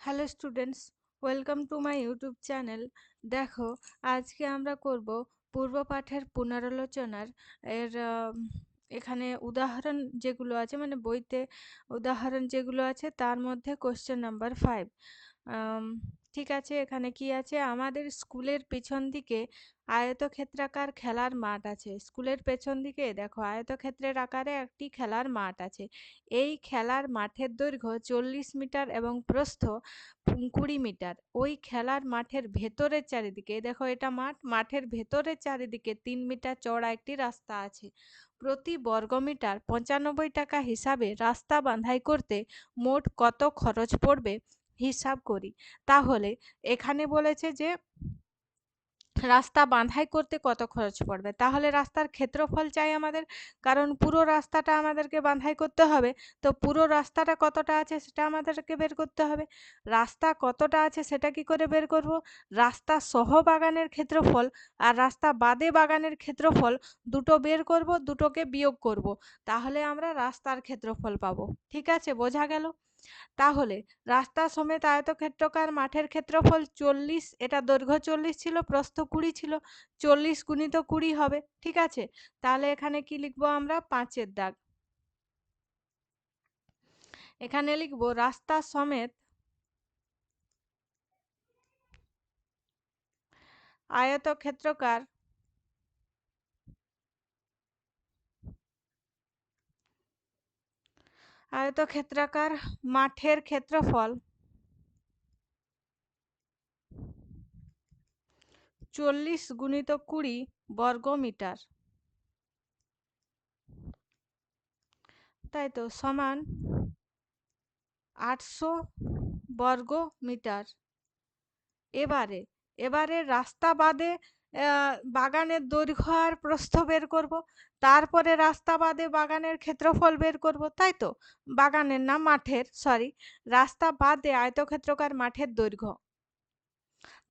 Hello students, welcome to my YouTube channel. দেখো, আজকে আমরা করব পূর্ব পাঠের পুনরালোচনার এর এখানে উদাহরণ যেগুলো আছে, মানে বইতে উদাহরণ যেগুলো আছে তার মধ্যে কোশ্চেন নাম্বার 5। ঠিক আছে, এখানে কি আছে? আমাদের স্কুলের পেছন দিকে আয়তক্ষেত্রাকার খেলার মাঠ আছে। স্কুলের পেছন দিকে দেখো আয়তক্ষেত্রের আকারে একটি খেলার মাঠ আছে। এই খেলার মাঠের দৈর্ঘ্য 40 মিটার এবং প্রস্থ 20 মিটার। ওই খেলার মাঠের ভেতরের চারিদিকে, দেখো এটা মাঠের ভেতরের চারিদিকে 3 মিটার চওড়া একটি রাস্তা আছে। প্রতি বর্গমিটার 95 টাকা হিসাবে রাস্তা বাঁধাই করতে মোট কত খরচ পড়বে হিসাব করি। তাহলে এখানে বলেছে যে রাস্তা বাঁধাই করতে কত খরচ পড়বে, তাহলে রাস্তার ক্ষেত্রফল চাই আমাদের, কারণ পুরো রাস্তাটা আমাদেরকে বাঁধাই করতে হবে। তো পুরো রাস্তাটা কতটা আছে সেটা আমাদেরকে বের করতে হবে। রাস্তা কতটা আছে সেটা কি করে বের করব? রাস্তা সহ বাগানের ক্ষেত্রফল আর রাস্তা বাদে বাগানের ক্ষেত্রফল দুটো বের করব, দুটোকে বিয়োগ করব, তাহলে আমরা রাস্তার ক্ষেত্রফল পাবো। ঠিক আছে, বোঝা গেল? তাহলে রাস্তা সমেত আয়তক্ষেত্রাকার মাঠের ক্ষেত্রফল 40, এটা দৈর্ঘ্য 40 ছিল, প্রস্থ 20 ছিল, 40 গুণিত 20 হবে। ঠিক আছে, তাহলে এখানে কি লিখবো আমরা? 5-এর দাগ। এখানে লিখবো রাস্তা সমেত আয়তক্ষেত্রাকার মাঠের ক্ষেত্রফল 40 গুণিত 20 বর্গ মিটার, তাই তো, সমান 800 বর্গ মিটার। এবারে রাস্তা বাদে বাগানের দৈর্ঘ্য আর প্রস্থ বের করব, তারপরে রাস্তা বাদে বাগানের ক্ষেত্রফল বের করব, তাই তো। বাগানের না, মাঠের, সরি, রাস্তা বাদে আয়তক্ষেত্রাকার মাঠের দৈর্ঘ্য।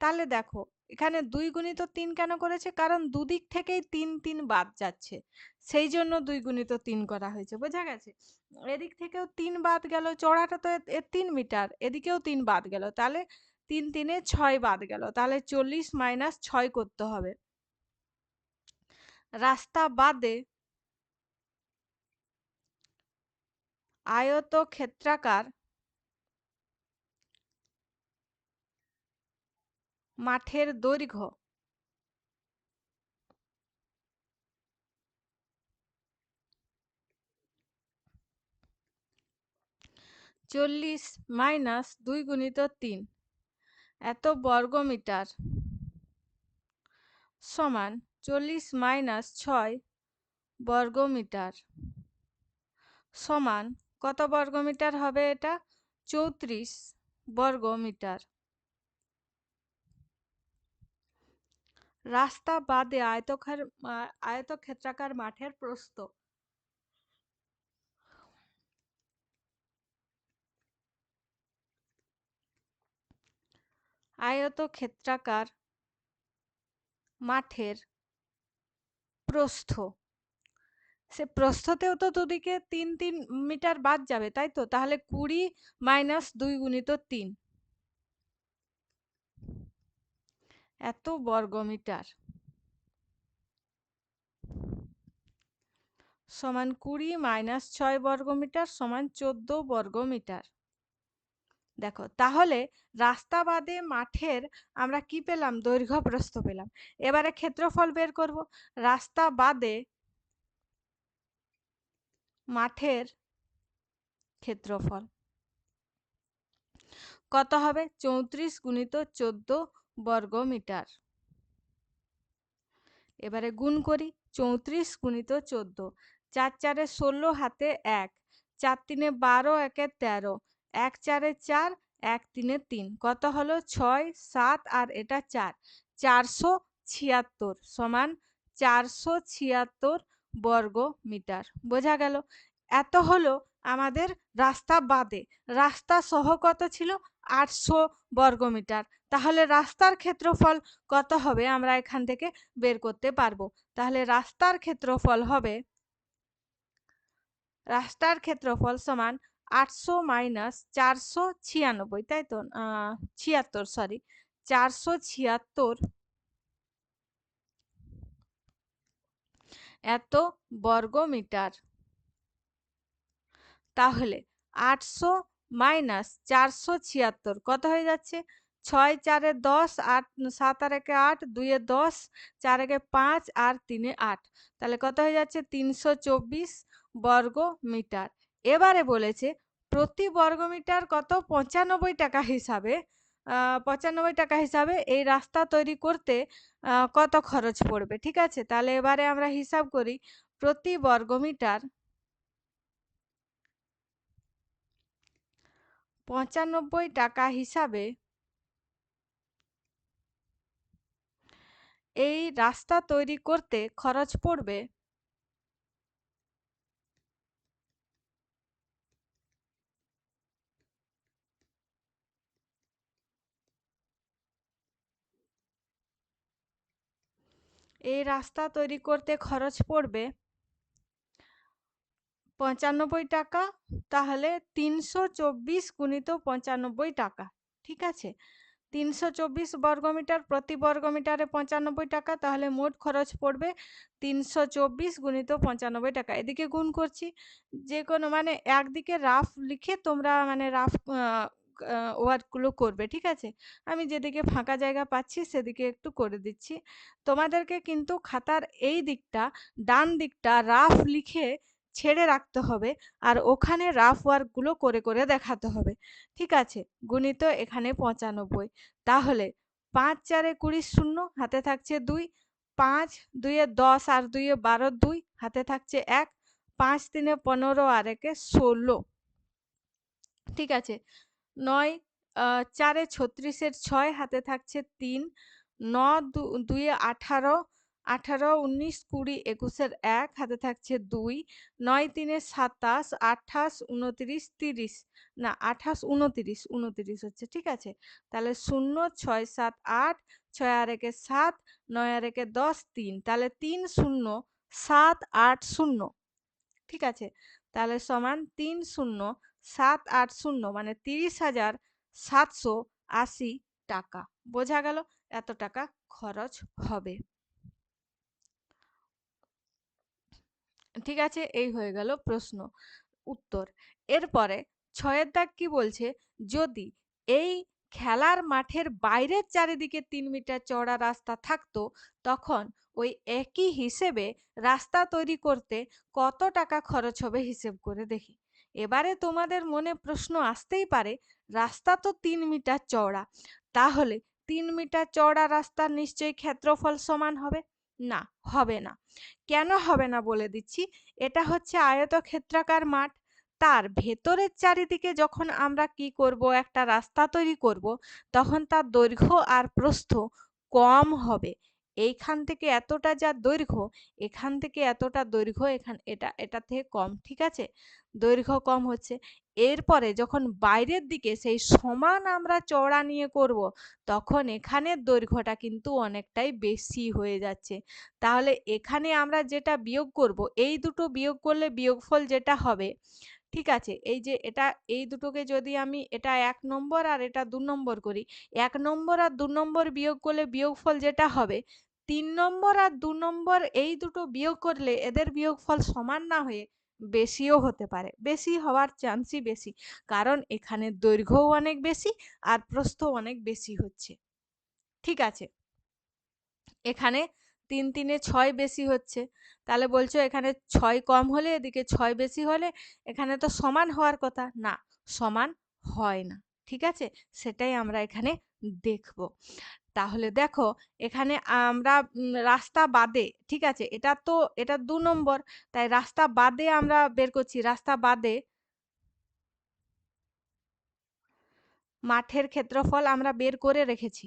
তাহলে দেখো, এখানে 2 গুণিত 3 কেন করেছে? কারণ দুদিক থেকেই 3 3 বাদ যাচ্ছে, সেই জন্য 2 গুণিত 3 করা হয়েছে। বোঝা গেছে? এদিক থেকেও 3 বাদ গেল, চওড়াটা তো 3 মিটার, এদিকেও 3 বাদ গেল, তাহলে 3 3-এ 6 বাদ গেল, তাহলে 40 মাইনাস 6 করতে হবে। রাস্তা বাদে আয়তক্ষেত্রাকার মাঠের দৈর্ঘ্য 40 মাইনাস 2 গুণিত 3 এত বর্গ মিটার সমান 40 মাইনাস 6 বর্গ মিটার সমান কত বর্গ মিটার হবে? এটা 34 বর্গ মিটার। রাস্তা বাদে আয়তক্ষেত্রাকার মাঠের প্রস্থ, আয়তক্ষেত্রাকার মাঠের প্রস্থ, সে প্রস্থতেও তো দুদিকে 3 3 মিটার বাদ যাবে, তাই তো। তাহলে 20 মাইনাস 2 গুণিত 3 এত বর্গ মিটার সমান 20 মাইনাস 6 বর্গ মিটার সমান 14 বর্গ মিটার। দেখো, তাহলে রাস্তা বাদে মাঠের আমরা কি পেলাম? দৈর্ঘ্য প্রস্থ পেলাম। এবারে ক্ষেত্রফল বের করব। রাস্তা বাদে মাঠের ক্ষেত্রফল কত হবে? 34 গুণিত 14 বর্গ মিটার। এবারে গুণ করি। 34 গুণিত 14, 4 4-এ 16, হাতে 1, 4 3-এ 12, 1-এ 13, 1 4-এ 4, 1 3-এ 3, কত হলো? 6 7 আর এটা 4, 476 সমান 476 বর্গ মিটার। বোঝা গেল? এত হলো আমাদের রাস্তা বাদে। রাস্তা সহ কত ছিল? 800 বর্গ মিটার। তাহলে রাস্তার ক্ষেত্রফল কত হবে আমরা এখান থেকে বের করতে পারবো। তাহলে রাস্তার ক্ষেত্রফল সমান 800 মাইনাস 496, তাই তো? 76, সরি, 476 এত বর্গমিটার। তাহলে 800 মাইনাস 476 কত হয়ে যাচ্ছে? 6 4 এ 10, 8 7 আর 1 8, 2 এ 10, 4 1 5 আর 3 এ 8। তাহলে কত হয়ে যাচ্ছে? 324 বর্গ মিটার। এবারে বলেছে প্রতি বর্গমিটার কত? 95 টাকা হিসাবে, 95 টাকা হিসাবে এই রাস্তা তৈরি করতে কত খরচ পড়বে। ঠিক আছে, তাহলে এবারে আমরা হিসাব করি। প্রতি বর্গমিটার 95 টাকা হিসাবে এই রাস্তা তৈরি করতে খরচ পড়বে এই রাস্তা তৈরি করতে খরচ পড়বে 95 টাকা। তাহলে 324 গুণিত 95 টাকা। ঠিক আছে, 324 বর্গমিটার, প্রতি বর্গমিটারে 95 টাকা, তাহলে মোট খরচ পড়বে 324 গুণিত 95 টাকা। এদিকে গুণ করছি, যে কোনো মানে একদিকে রাফ লিখে তোমরা মানে রাফ ওয়ার্কগুলো করবে। ঠিক আছে, আমি যেদিকে ফাঁকা জায়গা পাচ্ছি সেদিকে একটু করে দিচ্ছি। তোমাদেরকে কিন্তু খাতার এই দিকটা, ডান দিকটা রাফ লিখে ছেড়ে রাখতে হবে, আর ওখানে রাফ ওয়ার্কগুলো করে করে দেখাতে হবে। ঠিক আছে, গুণিত এখানে 95। তাহলে 5 4 এ 20, শূন্য হাতে থাকছে 2, 5 2 এ 10 আর 2 এ 12, 2 হাতে থাকছে 1, 5 3 এ 15 আর 1 এ 16। ঠিক আছে, 9 4 এ 36 এর 6 হাতে থাকছে 3, 9 2 এ 18, 18 19 20 21 এর 1 হাতে থাকছে 2, 9 3 এ 27, 28 29 30, না 28 29 29 হচ্ছে। ঠিক আছে, তাহলে 0 6 7 8, 6 আর 1 এ 7, 9 আর 1 এ 10, 3, তাহলে 3 0 7 8 0। ঠিক আছে, তাহলে সমান 30780, মানে 30,780 টাকা। বোঝা গেল? এত টাকা খরচ হবে। ঠিক আছে, এই হয়ে গেল প্রশ্ন উত্তর। এরপরে 6 দাগ কি বলছে? যদি এই খেলার মাঠের বাইরের চারিদিকে 3 মিটার চওড়া রাস্তা থাকতো, তখন ওই একই হিসেবে রাস্তা তৈরি করতে কত টাকা খরচ হবে হিসেব করে দেখি। এবারে তোমাদের মনে প্রশ্ন আসতেই পারে, রাস্তা তো 3 মিটার চওড়া, তাহলে 3 মিটার চওড়া রাস্তার নিশ্চয়ই ক্ষেত্রফল সমান হবে। না, হবে না। কেন হবে না বলে দিচ্ছি। এটা হচ্ছে আয়তক্ষেত্রাকার মাঠ, তার ভেতরের চারিদিকে যখন আমরা কি করব, একটা রাস্তা তৈরি করব, তখন তার দৈর্ঘ্য আর প্রস্থ কম হবে। এইখান থেকে এতটা যা দৈর্ঘ্য, এখান থেকে এতটা দৈর্ঘ্য, এটা থেকে কম। ঠিক আছে, দৈর্ঘ্য কম হচ্ছে। এরপরে যখন বাইরের দিকে সেই সমান আমরা চওড়া নিয়ে করব, তখন এখানের দৈর্ঘ্যটা কিন্তু অনেকটাই বেশি হয়ে যাচ্ছে। তাহলে এখানে আমরা যেটা বিয়োগ করব, এই দুটো বিয়োগ করলে বিয়োগফল যেটা হবে, ঠিক আছে, এই যে এটা, এই দুটোকে যদি আমি এটা 1 নম্বর আর এটা 2 নম্বর করি, 1 নম্বর আর 2 নম্বর বিয়োগ করলে বিয়োগফল যেটা হবে, 3 নম্বর আর 2 নম্বর এই দুটো বিয়োগ করলে এদের বিয়োগফল সমান না হয়ে বেশিও হতে পারে। বেশি হওয়ার চান্সই বেশি, কারণ এখানে দৈর্ঘ্যও অনেক বেশি আর প্রস্থও অনেক বেশি হচ্ছে। ঠিক আছে, এখানে 3 3 এ 6 বেশি হচ্ছে, তাহলে বলছো এখানে 6 কম হলে এদিকে 6 বেশি হলে এখানে তো সমান হওয়ার কথা না, সমান হয় না। ঠিক আছে, সেটাই আমরা এখানে দেখব। তাহলে দেখো, এখানে আমরা রাস্তা বাদে, ঠিক আছে, এটা তো এটা 2 নম্বর, তাই রাস্তা বাদে আমরা বের করছি। রাস্তা বাদে মাঠের ক্ষেত্রফল আমরা বের করে রেখেছি।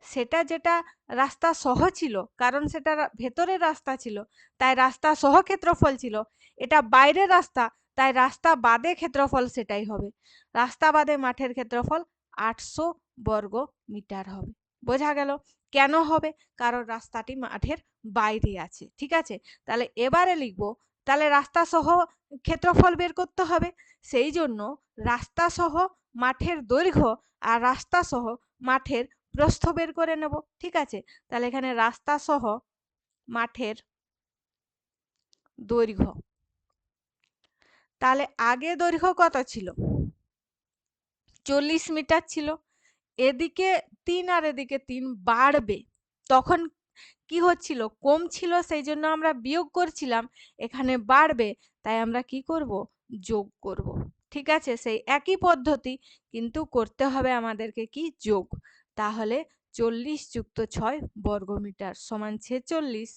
সেটা যেটা রাস্তা সহ ছিল, কারণ সেটা ভেতরের রাস্তা ছিল, তাই রাস্তা সহ ক্ষেত্রফল ছিল। এটা বাইরের রাস্তা, তাই রাস্তা বাদে ক্ষেত্রফল সেটাই হবে। রাস্তা বাদে মাঠের ক্ষেত্রফল 800 বর্গ মিটার হবে। বোঝা গেল কেন হবে? কারণ রাস্তাটি মাঠের বাইরে আছে। ঠিক আছে, তাহলে এবারে লিখব তাহলে রাস্তা সহ ক্ষেত্রফল বের করতে হবে। সেই জন্য রাস্তা সহ মাঠের দৈর্ঘ্য আর রাস্তা সহ মাঠের প্রস্থ বের করে নেব। ঠিক আছে, তাহলে এখানে রাস্তা সহ মাঠের দৈর্ঘ্য, তাহলে আগে দৈর্ঘ্য কত ছিল? 40 মিটার ছিল। এদিকে 3 আর এদিকে 3 বাড়বে, তখন কি হচ্ছিল? কম ছিল, সেই জন্য আমরা বিয়োগ করছিলাম। এখানে বাড়বে, তাই আমরা কি করব? যোগ করব। ঠিক আছে, সেই একই পদ্ধতি, কিন্তু করতে হবে আমাদেরকে কি? যোগ। তাহলে 40 যুক্ত 6 বর্গমিটার সমান 46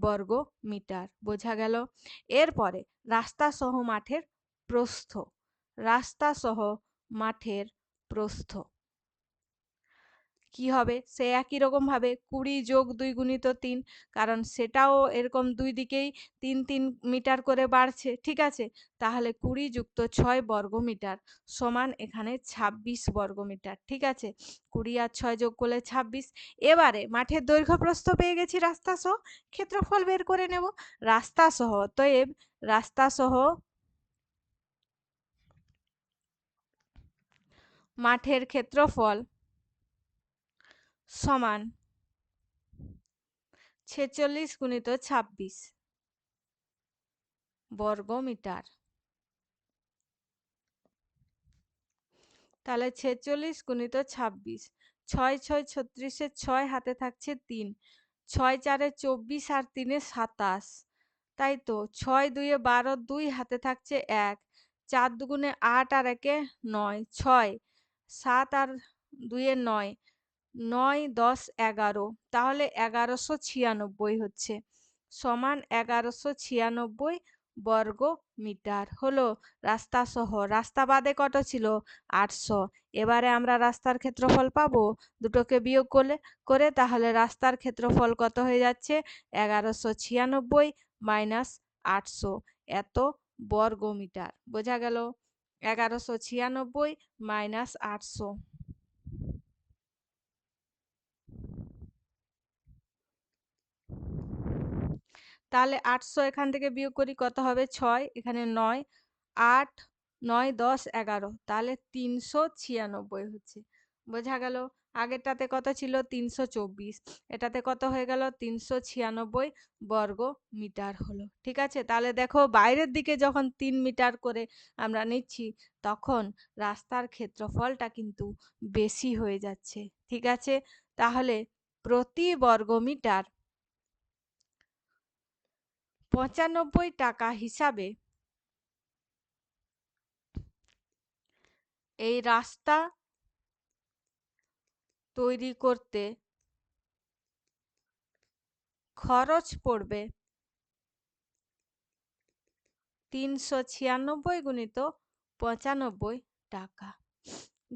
বর্গ মিটার। বোঝা গেল? এরপরে রাস্তা সহ মাঠের প্রস্থ, রাস্তা সহ মাঠের প্রস্থ কি হবে? সে একই রকম ভাবে 20 যোগ 2 গুণিত 3, কারণ সেটাও এরকম দুই দিকেই 3 মিটার করে বাড়ছে। ঠিক আছে, তাহলে 20 যুক্ত 6 বর্গমিটার সমান এখানে 26 বর্গমিটার। ঠিক আছে, 20 আর 6 যোগ করলে 26। এবারে মাঠের দৈর্ঘ্য প্রস্থ পেয়ে গেছি, রাস্তা সহ ক্ষেত্রফল বের করে নেব। রাস্তা সহ, অতএব রাস্তা সহ মাঠের ক্ষেত্রফল সমান 46 গুণিত 26 বর্গমিটার। তাহলে 46 গুণিত 26, 6 6 36-এর 6 হাতে থাকছে 3, 6 4-এ 24 আর 3-এ 27, তাই তো 6 2-এ 12, 2 হাতে থাকছে 1, 4 দুগুণে 8 আর 1-এ 9, 6 7 আর 2-এ 9, 9 10 11, তাহলে 1196 হচ্ছে, সমান 1196 বর্গ মিটার হলো রাস্তা সহ। রাস্তা বাদে কত ছিল? 800। এবারে আমরা রাস্তার ক্ষেত্রফল পাবো দুটোকে বিয়োগ করে, তাহলে রাস্তার ক্ষেত্রফল কত হয়ে যাচ্ছে? 1196 মাইনাস 800, এত বর্গ মিটার। বোঝা গেল? 1196 মাইনাস 800, তাহলে 800 এখান থেকে বিয়োগ করি, কত হবে? 6, এখানে 9, 8 9 10 11, তাহলে 396 হচ্ছে। বোঝা গেল? আগেরটাতে কত ছিল? 324, এটাতে কত হয়ে গেল? 396 বর্গ মিটার হলো। ঠিক আছে, তাহলে দেখো বাইরের দিকে যখন 3 মিটার করে আমরা নিচ্ছি, তখন রাস্তার ক্ষেত্রফলটা কিন্তু বেশি হয়ে যাচ্ছে। ঠিক আছে, তাহলে প্রতি বর্গ মিটার 95 টাকা হিসাবে এই রাস্তা তৈরি করতে খরচ পড়বে 396 গুণিত 95 টাকা।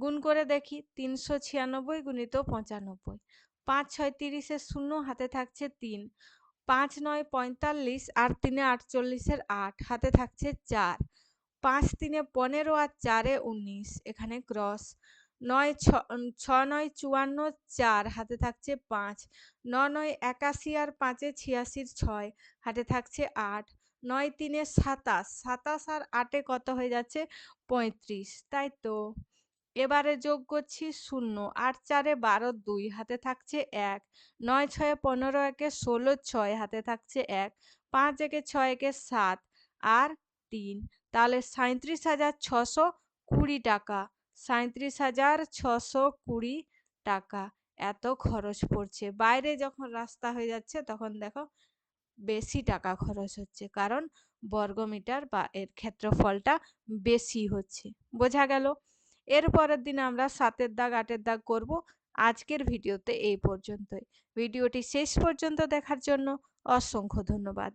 গুণ করে দেখি, 396 গুণিত 95, 5 6 30-এর 0 হাতে থাকছে 3, 5 9 45 আর 3 48-এর 8 হাতে থাকছে 4, 5 3 15 আর 4 19, এখানে ক্রস, 9 6 9 54, 4 হাতে থাকছে 5, 9 9 81 আর 5 86-এর 6 হাতে থাকছে 8, 9 3 27, 27 আর 8 কত হয়ে যাচ্ছে? 35, তাই তো। এবারে যোগ করছি 0, 8 4 12, 2 হাতে থাকছে 1, 9 6 15, 1 16, 6 হাতে থাকছে 1, 5 1 6 1 7 আর 3, তাহলে 37,620 টাকা, 37,620 টাকা এত খরচ পড়ছে। বাইরে যখন রাস্তা হয়ে যাচ্ছে তখন দেখো বেশি টাকা খরচ হচ্ছে, কারণ বর্গমিটার বা এর ক্ষেত্রফলটা বেশি হচ্ছে। বোঝা গেল? এর পরের দিন আমরা 7-এর দাগ 8-এর দাগ করব। আজকের ভিডিওতে এই পর্যন্তই। ভিডিওটি শেষ পর্যন্ত দেখার জন্য অসংখ্য ধন্যবাদ।